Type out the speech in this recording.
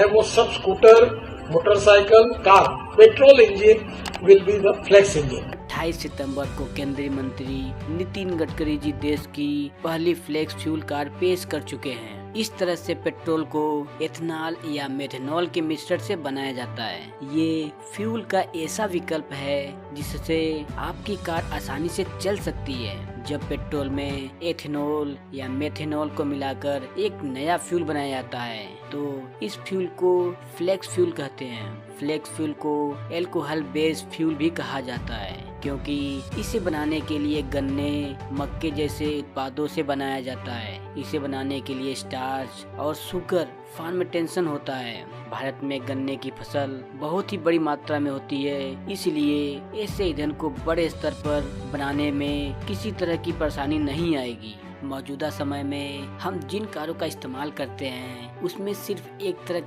वो सब scooter, motorcycle, car, petrol engine will be the flex engine. 28 सितंबर को केंद्रीय मंत्री नितिन गडकरी जी देश की पहली फ्लेक्स फ्यूल कार पेश कर चुके हैं। इस तरह से पेट्रोल को एथेनॉल या मेथनॉल के मिश्रण से बनाया जाता है। ये फ्यूल का ऐसा विकल्प है जिससे आपकी कार आसानी से चल सकती है। जब पेट्रोल में एथेनॉल या मेथनॉल को मिलाकर एक नया फ्यूल बनाया जाता है तो इस फ्यूल को फ्लेक्स फ्यूल कहते हैं। फ्लेक्स फ्यूल को एल्कोहल बेस्ड फ्यूल भी कहा जाता है क्योंकि इसे बनाने के लिए गन्ने, मक्के जैसे उत्पादों से बनाया जाता है। इसे बनाने के लिए स्टार्च और शुगर फर्मेंटेशन होता है। भारत में गन्ने की फसल बहुत ही बड़ी मात्रा में होती है, इसलिए ऐसे ईंधन को बड़े स्तर पर बनाने में किसी तरह की परेशानी नहीं आएगी। मौजूदा समय में हम जिन कारों का इस्तेमाल करते हैं उसमें सिर्फ एक तरह का